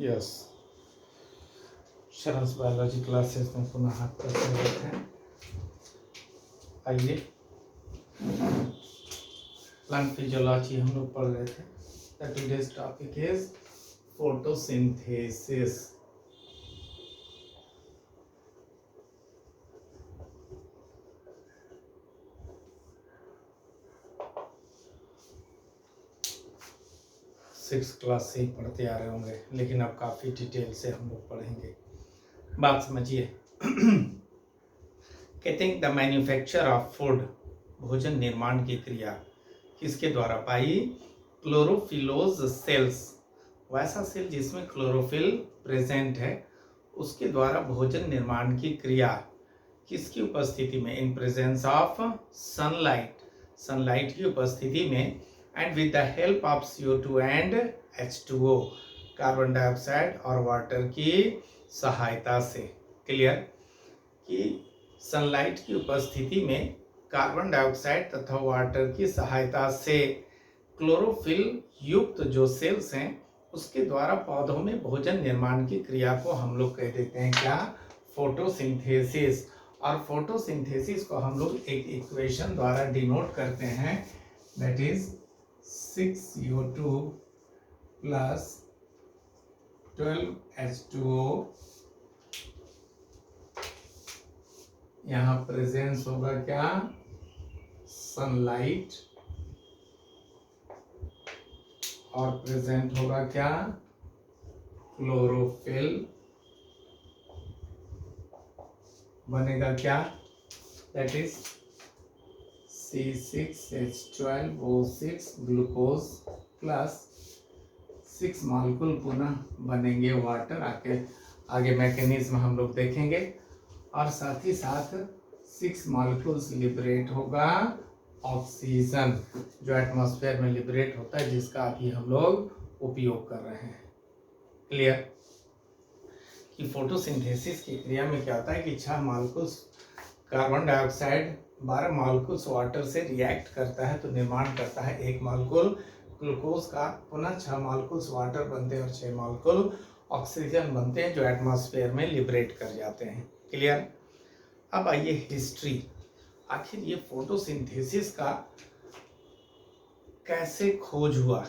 Yes, शरण्स biology classes में पुनः आपका स्वागत है। आइए, प्लांट फिजियोलॉजी हम लोग पढ़ रहे थे। The today's topic is photosynthesis. Six class से ही पढ़ते आ रहे होंगे, लेकिन अब काफ़ी डिटेल से हम लोग पढ़ेंगे। बात समझिए। कहते हैं द मैन्युफैक्चर ऑफ फूड, भोजन निर्माण की क्रिया किसके द्वारा पाई? क्लोरोफिलोज सेल्स, वैसा सेल जिसमें क्लोरोफिल प्रेजेंट है, उसके द्वारा भोजन निर्माण की क्रिया किसकी उपस्थिति में? In presence of sunlight, sunlight की उपस्थिति में, and with the help of CO2 and H2O, carbon dioxide और वाटर की सहायता से। क्लियर कि सनलाइट की उपस्थिति में कार्बन डाइऑक्साइड तथा वाटर की सहायता से क्लोरोफिल युक्त जो सेल्स हैं उसके द्वारा पौधों में भोजन निर्माण की क्रिया को हम लोग कह देते हैं क्या? फोटोसिंथेसिस। और फोटोसिंथेसिस को हम लोग एक इक्वेशन द्वारा डिनोट करते हैं, that is 6CO2 plus 12H2O। यहाँ प्रेजेंस होगा क्या? सनलाइट, और प्रेजेंट होगा क्या? क्लोरोफिल। बनेगा क्या? That is C6H12O6 glucose plus 6 molecule पुनः बनेंगे वाटर। आगे मैकेनिज्म हम लोग देखेंगे। और साथ ही साथ 6 मॉलिक्यूल्स लिबरेट होगा ऑक्सीजन, जो एटमॉस्फेयर में लिबरेट होता है, जिसका अभी हम लोग उपयोग कर रहे हैं। क्लियर कि फोटोसिंथेसिस की क्रिया में क्या होता है कि 6 molecules carbon dioxide 12 molecules water से रिएक्ट करता है तो निर्माण करता है 1 मॉलिक्यूल ग्लूकोज का, पुनः 6 मॉलिक्यूल्स वाटर बनते हैं और 6 मॉलिक्यूल ऑक्सीजन बनते हैं, जो एटमॉस्फेयर में लिबरेट कर जाते हैं। क्लियर। अब आइए हिस्ट्री, आखिर ये फोटोसिंथेसिस का कैसे खोज हुआ,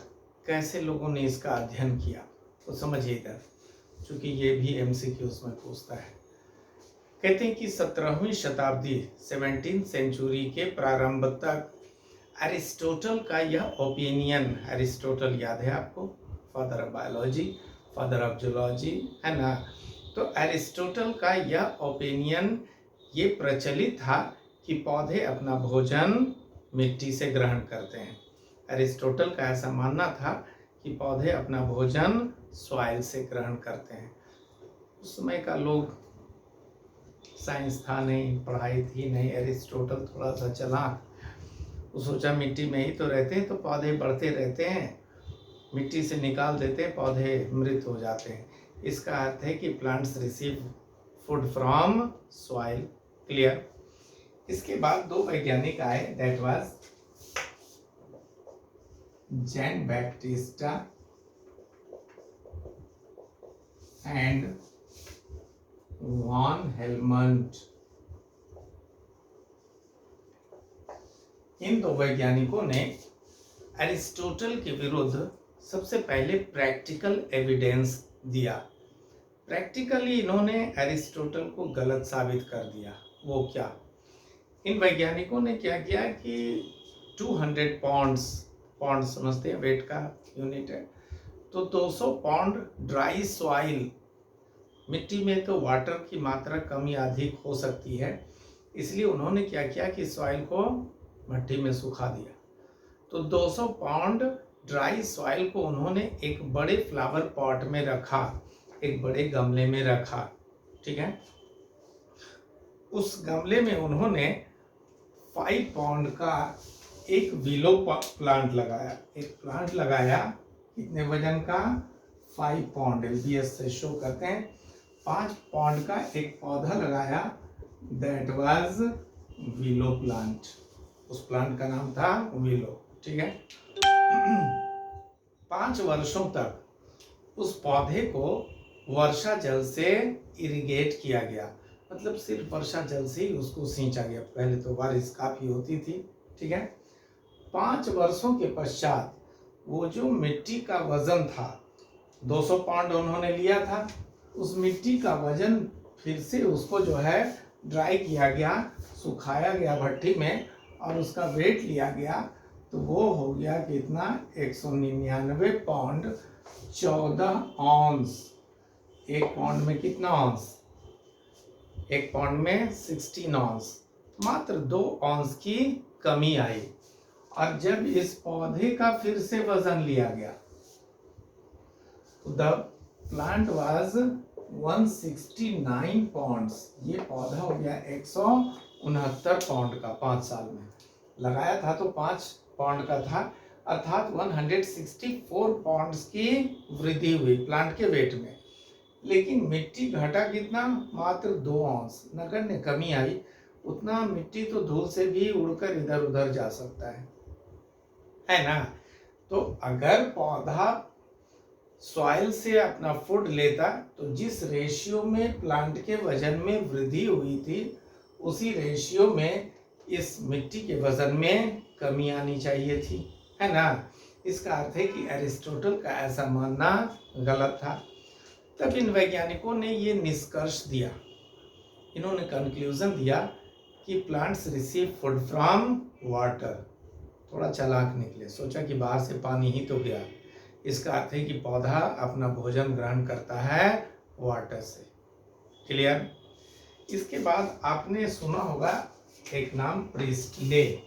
कैसे लोगों ने इसका अध्ययन किया, तो समझिएगा, क्योंकि ये भी MCQs में पूछता है। कहते हैं कि 17वीं शताब्दी 17th सेंचुरी के प्रारंभ तक एरिस्टोटल का यह ओपिनियन, एरिस्टोटल याद है आपको, father of biology, father of zoology, है ना? तो एरिस्टोटल का यह ओपिनियन ये प्रचलित था कि पौधे अपना भोजन मिट्टी से ग्रहण करते हैं। एरिस्टोटल का ऐसा मानना था कि पौधे अपना भोजन सॉइल से ग्रहण करते हैं। उस समय का लोग, साइंस था नहीं, पढ़ाई थी नहीं, एरिस्टोटल थोड़ा सा चालाक, वो सोचा मिट्टी में ही तो रहते हैं तो पौधे बढ़ते रहते हैं, मिट्टी से निकाल देते हैं पौधे मृत हो जाते हैं। इसका अर्थ है कि plants receive food from soil. Clear. इसके बाद 2 वैज्ञानिक आए, that was Jan Baptista and van Helmont. इन 2 वैज्ञानिकों ने एरिस्टोटल के विरुद्ध सबसे पहले प्रैक्टिकल एविडेंस दिया। प्रैक्टिकली इन्होंने एरिस्टोटल को गलत साबित कर दिया। वो क्या? इन वैज्ञानिकों ने क्या किया कि 200 पाउंड्स, पाउंड समझते हैं वेट का यूनिट है, तो 200 पाउंड ड्राई सॉइल, मिट्टी में तो वाटर की मात्रा कम या अधिक हो सकती है, इसलिए उन्होंने क्या किया कि सॉइल को भट्टी में सुखा दिया। तो 200 पाउंड ड्राई सॉइल को उन्होंने एक बड़े फ्लावर पॉट में रखा, एक बड़े गमले में रखा। ठीक है। उस गमले में उन्होंने 5 पाउंड का एक विलो प्लांट लगाया। एक प्लांट लगाया, कितने वजन का? 5 पाउंड। LBS से शो करते हैं। 5 पाउंड का एक पौधा लगाया, दैट वाज विलो प्लांट। उस प्लांट का नाम था विलो। ठीक है। 5 वर्षों तक उस पौधे को वर्षा जल से इरिगेट किया गया, मतलब सिर्फ वर्षा जल से ही उसको सींचा गया। पहले तो बारिश काफी होती थी, ठीक है। 5 वर्षों के पश्चात वो जो मिट्टी का वजन था 200 पाउंड उन्होंने लिया था, उस मिट्टी का वजन फिर से उसको जो है ड्राई किया गया, सुखाया गया भट्टी में, और उसका वेट लिया गया, तो वो हो गया कितना 199 पाउंड 14 ऑन्स। एक पाउंड में कितना ऑन्स? एक पाउंड में 16 ऑन्स, मात्र 2 ऑन्स की कमी आई। और जब इस पौधे का फिर से वजन लिया गया, द प्लांट वाज 169 पाउंड्स, ये पौधा हो गया 169 पाउंड का। 5 साल में लगाया था तो 5 पाउंड का था, अर्थात 164 पाउंड्स की वृद्धि हुई प्लांट के वेट में। लेकिन मिट्टी घटा कितना? मात्र 2 औंस, नगण्य कमी आई। उतना मिट्टी तो धूल से भी उड़कर इधर उधर जा सकता है ना। तो अगर पौधा सॉइल से अपना फूड लेता तो जिस रेशियो में प्लांट के वजन में वृद्धि हुई थी, उसी रेशियो में इस मिट्टी के वजन में कमी आनी चाहिए थी, है ना। इसका अर्थ है कि एरिस्टोटल का ऐसा मानना गलत था। तब इन वैज्ञानिकों ने ये निष्कर्ष दिया, इन्होंने कंक्लूजन दिया कि plants receive food from water. थोड़ा चालाक निकले, सोचा कि बाहर से पानी ही तो गया, इसका अर्थ है कि पौधा अपना भोजन ग्रहण करता है वाटर से। क्लियर? इसके बाद आपने सुना होगा एक नाम प्रिस्टले।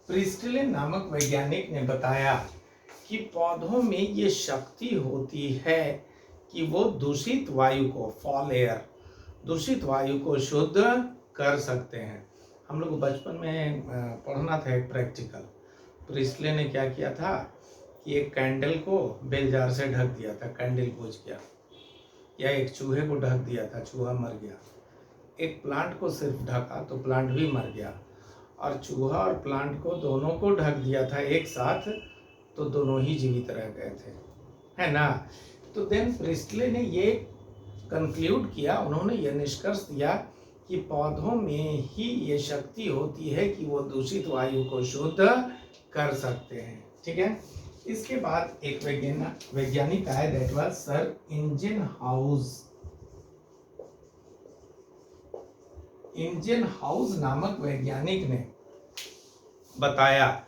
प्रिस्टले नामक वैज्ञानिक ने बताया कि पौधों में ये शक्ति होती है कि वो दूषित वायु को, फॉल एयर, दूषित वायु को शुद्ध कर सकते हैं। हम लोग बचपन में पढ़ना था एक प्रैक्टिकल। प्रिस्टले ने क्या किया था कि एक कैंडल को बेल जार से ढक दिया था, कैंडल बुझ गया, या एक चूहे को ढक दिया था, चूहा मर गया। एक प्लांट को सिर्फ ढका तो प्लांट भी मर गया, और चूहा और प्लांट को दोनों को ढक दिया था एक साथ तो दोनों ही जीवित रह गए थे, है ना। तो देन प्रिस्टले ने ये कंक्लूड किया, उन्होंने ये निष्कर्ष दिया कि पौधों में ही ये शक्ति होती है कि वो दूषित वायु को शुद्ध कर सकते हैं, ठीक है। इसके बाद एक वैज्ञानिक आए, दैट वाज सर इंजनहाउस नामक वैज्ञानिक ने बताया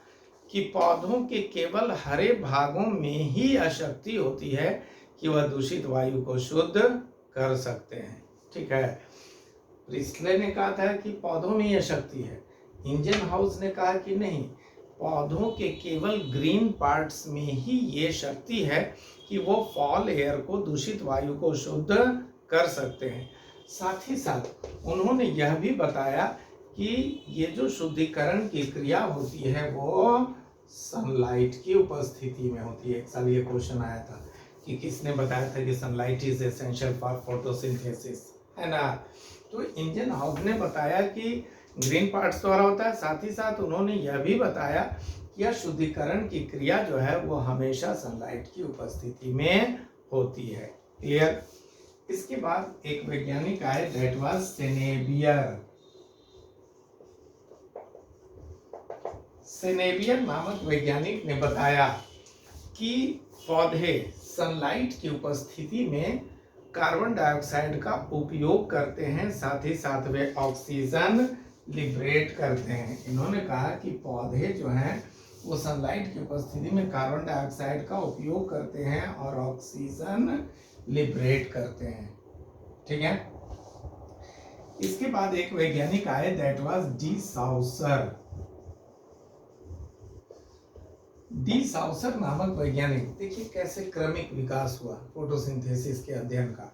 कि पौधों के केवल हरे भागों में ही यह शक्ति होती है कि वह दूषित वायु को शुद्ध कर सकते हैं, ठीक है। प्रिस्टले ने कहा था कि पौधों में यह शक्ति है, इंजनहाउस ने कहा कि नहीं, पौधों के केवल ग्रीन पार्ट्स में ही ये शक्ति है कि वो फॉल एयर को, दूषित वायु को शुद्ध कर सकते हैं। साथ ही साथ उन्होंने यह भी बताया कि ये जो शुद्धिकरण की क्रिया होती है वो सनलाइट की उपस्थिति में होती है। एक साल ये क्वेश्चन आया था कि किसने बताया था कि sunlight is essential for photosynthesis, है ना। तो इंजनहाउस ने बताया कि ग्रीन पार्ट्स द्वारा होता है। साथ ही साथ उन्होंने यह भी बताया कि यह शुद्धिकरण की क्रिया जो है वो हमेशा सनलाइट की उपस्थिति में होती है। क्लियर? इसके बाद एक वैज्ञानिक आए, दैट वाज सेनेबियर नामक वैज्ञानिक ने बताया कि पौधे सनलाइट की उपस्थिति में कार्बन डाइऑक्साइड का उपयोग करते हैं, साथ ही साथ वे ऑक्सीजन लिबरेट करते हैं। इन्होंने कहा कि पौधे जो हैं वो सनलाइट की उपस्थिति में कार्बन डाइऑक्साइड का उपयोग करते हैं और ऑक्सीजन लिबरेट करते हैं, ठीक है। इसके बाद एक वैज्ञानिक आए, दैट वाज डी साउसर नामक वैज्ञानिक। देखिए कैसे क्रमिक विकास हुआ फोटोसिंथेसिस के अध्ययन का।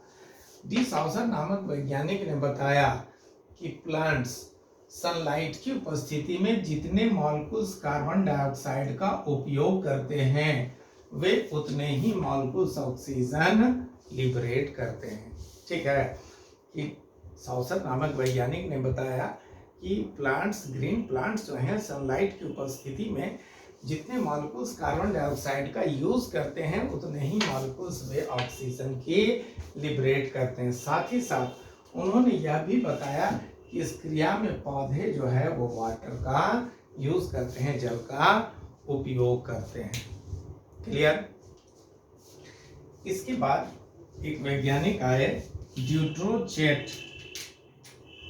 डी साउसर नामक वैज्ञानिक ने बताया कि प्लांट्स सनलाइट की उपस्थिति में जितने मॉलिक्यूल्स कार्बन डाइऑक्साइड का उपयोग करते हैं वे उतने ही मॉलिक्यूल्स ऑक्सीजन लिबरेट करते हैं, ठीक है। कि साउसर नामक वैज्ञानिक ने बताया कि प्लांट्स, ग्रीन प्लांट्स जो हैं सनलाइट की उपस्थिति में जितने मॉलिक्यूल्स कार्बन डाइऑक्साइड का यूज करते हैं उतने ही मॉलिक्यूल्स वे ऑक्सीजन की लिबरेट करते हैं। साथ ही साथ उन्होंने यह भी बताया कि इस क्रिया में पौधे जो है वो वाटर का यूज करते हैं, जल का उपयोग करते हैं। क्लियर? इसके बाद एक वैज्ञानिक आए, ड्यूट्रोचेट,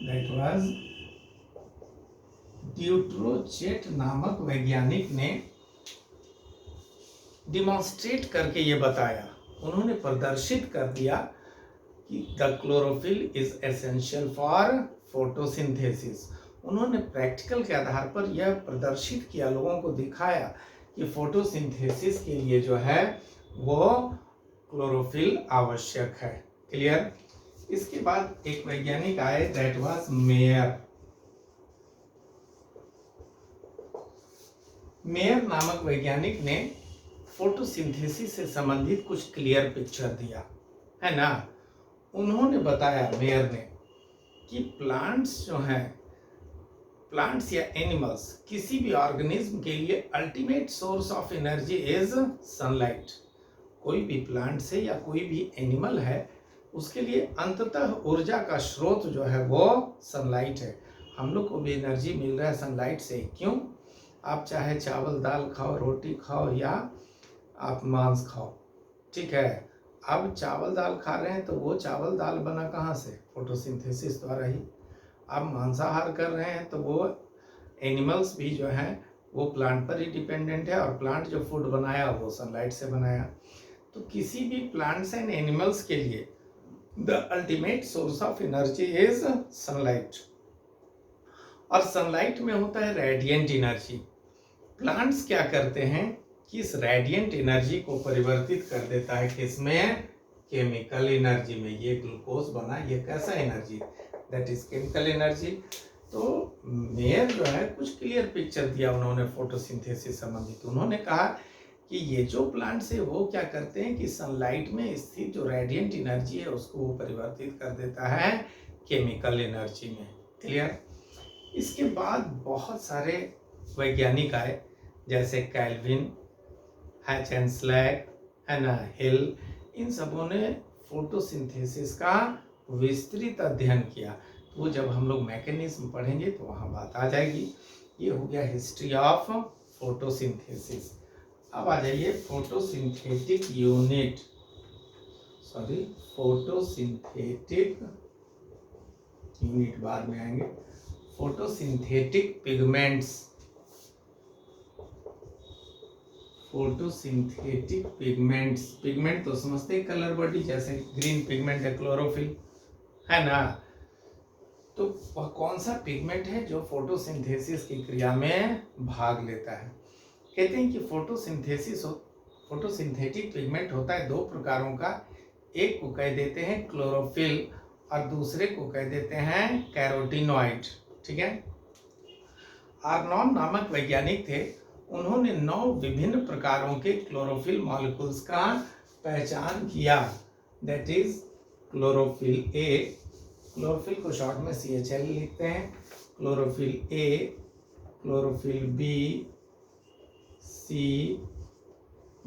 दैट वाज ड्यूट्रोचेट नामक वैज्ञानिक ने डिमॉन्स्ट्रेट करके ये बताया, उन्होंने प्रदर्शित कर दिया कि the chlorophyll is essential for photosynthesis. उन्होंने प्रैक्टिकल के आधार पर यह प्रदर्शित किया, लोगों को दिखाया कि फोटोसिंथेसिस के लिए जो है वो क्लोरोफिल आवश्यक है। क्लियर? इसके बाद एक वैज्ञानिक आए, दैट वाज मेयर। मेयर नामक वैज्ञानिक ने फोटोसिंथेसिस से संबंधित कुछ क्लियर पिक्चर दिया, है ना। उन्होंने बताया, मेयर ने, कि प्लांट्स जो हैं, प्लांट्स या एनिमल्स, किसी भी ऑर्गेनिज्म के लिए ultimate source of energy is sunlight. कोई भी प्लांट से या कोई भी एनिमल है, उसके लिए अंततः ऊर्जा का स्रोत जो है वो सनलाइट है। हम लोग को भी एनर्जी मिल रहा है सनलाइट से। क्यों? आप चाहे चावल दाल खाओ, रोटी खाओ या आप मांस खाओ, ठीक है। अब चावल दाल खा रहे हैं तो वो चावल दाल बना कहाँ से? फोटोसिंथेसिस द्वारा ही। आप मांसाहार कर रहे हैं तो वो एनिमल्स भी जो हैं वो प्लांट पर ही डिपेंडेंट है, और प्लांट जो फूड बनाया वो सनलाइट से बनाया। तो किसी भी प्लांट्स एंड एनिमल्स के लिए the ultimate source of energy is sunlight, और सनलाइट में होता है रेडिएंट एनर्जी। प्लांट्स क्या करते हैं कि इस रेडिएंट एनर्जी को परिवर्तित कर देता है किसमें? केमिकल एनर्जी में। ये ग्लूकोज बना, ये कैसा energy? That is chemical energy. तो मेयर जो है कुछ क्लियर पिक्चर दिया उन्होंने फोटोसिंथेसिस संबंधित। उन्होंने कहा कि ये जो प्लांट्स है वो क्या करते हैं कि सनलाइट में स्थित जो रेडिएंट एनर्जी है उसको वो परिवर्तित कर देता है केमिकल एनर्जी में। क्लियर? इसके बाद बहुत सारे वैज्ञानिक आए, जैसे कैल्विन, हैचेंस्लैक, है ना, हिल। इन सबों ने फोटोसिंथेसिस का विस्तृत अध्ययन किया। तो वो जब हम लोग मैकेनिज्म पढ़ेंगे तो वहाँ बात आ जाएगी। ये हो गया हिस्ट्री ऑफ फोटोसिंथेसिस। अब आ जाइए photosynthetic unit, sorry photosynthetic unit बाद में आएंगे। Photosynthetic pigments, photosynthetic pigments. Pigment तो समझते हैं कलर बॉडी, जैसे ग्रीन पिगमेंट है क्लोरोफिल, है ना। तो वह कौन सा पिगमेंट है जो फोटोसिंथेसिस की क्रिया में भाग लेता है? कहते हैं कि फोटोसिंथेटिक पिगमेंट होता है दो प्रकारों का। एक को कह देते हैं क्लोरोफिल और दूसरे को कह देते हैं कैरोटीनॉइड, ठीक है। आर्नॉन नामक वैज्ञानिक थे, उन्होंने 9 विभिन्न प्रकारों के क्लोरोफिल मॉलिक्यूल्स का पहचान किया। That is chlorophyll A, chlorophyll को शॉर्ट में CHL लिखते हैं, chlorophyll A, chlorophyll B, C,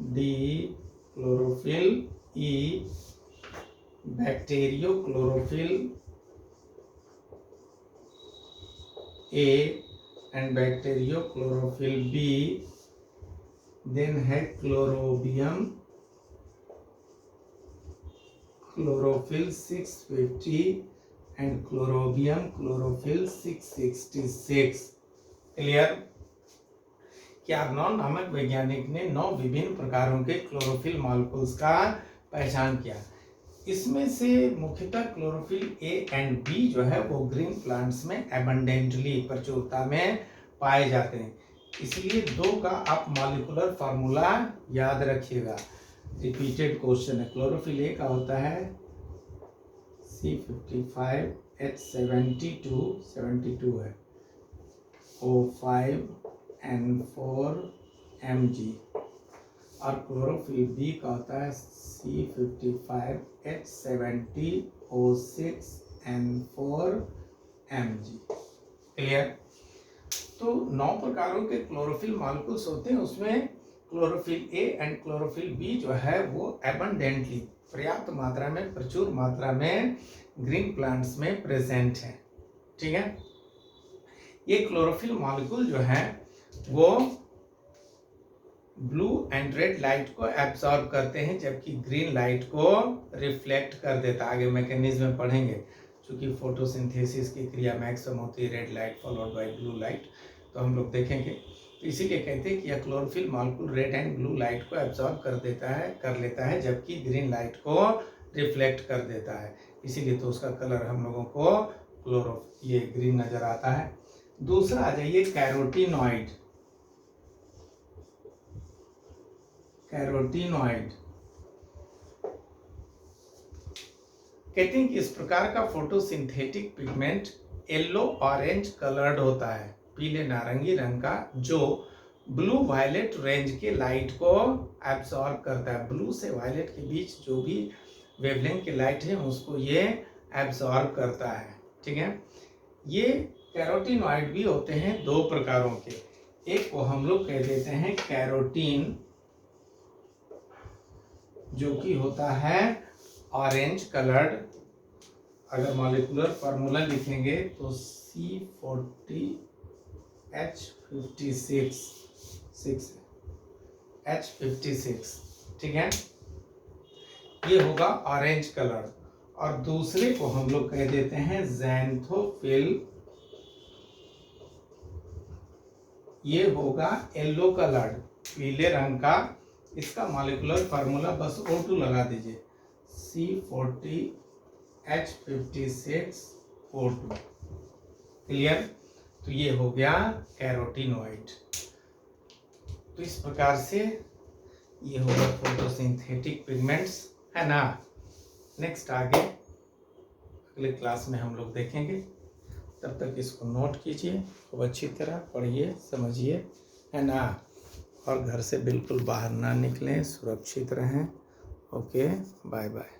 D, chlorophyll E, bacteriochlorophyll A and bacteria chlorophyll B, then है chlorobium chlorophyll 650 and chlorobium chlorophyll 666। Clear? क्या आर्नॉन नामक वैज्ञानिक ने 9 विभिन्न प्रकारों के क्लोरोफिल मॉलिक्यूल्स का पहचान किया। इसमें से मुख्यतः क्लोरोफिल ए एंड बी जो है वो ग्रीन प्लांट्स में एबंडेंटली, प्रचुरता में पाए जाते हैं। इसलिए 2 का आप मॉलिक्यूलर फार्मूला याद रखिएगा, रिपीटेड क्वेश्चन है। क्लोरोफिल ए का होता है C55H72, 72 है, O5N4Mg, और क्लोरोफिल बी का होता है C55H70, O6N4Mg। क्लियर? तो 9 प्रकारों के क्लोरोफिल मॉलिक्यूल्स होते हैं, उसमें chlorophyll A and chlorophyll B जो है वो एबंडेंटली, पर्याप्त मात्रा में, प्रचुर मात्रा में ग्रीन प्लांट्स में प्रेजेंट है। ठीक है, ये क्लोरोफिल मॉलिक्यूल जो है वो ब्लू एंड रेड लाइट को एब्सॉर्ब करते हैं, जबकि ग्रीन लाइट को रिफ्लेक्ट कर देता है। आगे मैकेनिज्म में पढ़ेंगे, क्योंकि फोटोसिंथेसिस की क्रिया मैक्सिमम होती है red light followed by blue light, तो हम लोग देखेंगे। तो इसीलिए कहते हैं कि यह chlorophyll molecule red and blue light को एब्सॉर्ब कर लेता है, जबकि ग्रीन लाइट को रिफ्लेक्ट कर देता है। इसीलिए तो उसका कलर हम लोगों को ये ग्रीन नजर आता है। दूसरा आ जाइए कैरोटीनॉइड। कैरोटीनॉइड कहते हैं कि इस प्रकार का photosynthetic pigment yellow orange coloured होता है, पीले नारंगी रंग का, जो ब्लू वायलेट रेंज के लाइट को एब्सॉर्ब करता है। ब्लू से वायलेट के बीच जो भी वेवलेंथ की लाइट है उसको ये एब्सॉर्ब करता है। ठीक है, ये कैरोटीनॉइड भी होते हैं 2 प्रकारों के। एक को हम लोग कह देते हैं कैरोटीन, जो कि होता है ऑरेंज कलर्ड। अगर मॉलिक्यूलर फार्मूला लिखेंगे तो H56, ठीक है, ये होगा ऑरेंज कलर। और दूसरे को हम लोग कह देते हैं ज़ैंथोफिल, ये होगा येलो कलर्ड, पीले रंग का। इसका मॉलिक्यूलर फार्मूला बस O2 लगा दीजिए, C40H56O2। क्लियर? तो ये हो गया कैरोटीनॉइड। तो इस प्रकार से ये होगा फोटोसिंथेटिक पिगमेंट्स, है ना। नेक्स्ट आगे अगले क्लास में हम लोग देखेंगे। तब तक इसको नोट कीजिए, खूब अच्छी तरह पढ़िए, समझिए, है ना। और घर से बिल्कुल बाहर ना निकलें, सुरक्षित रहें। Okay, bye bye.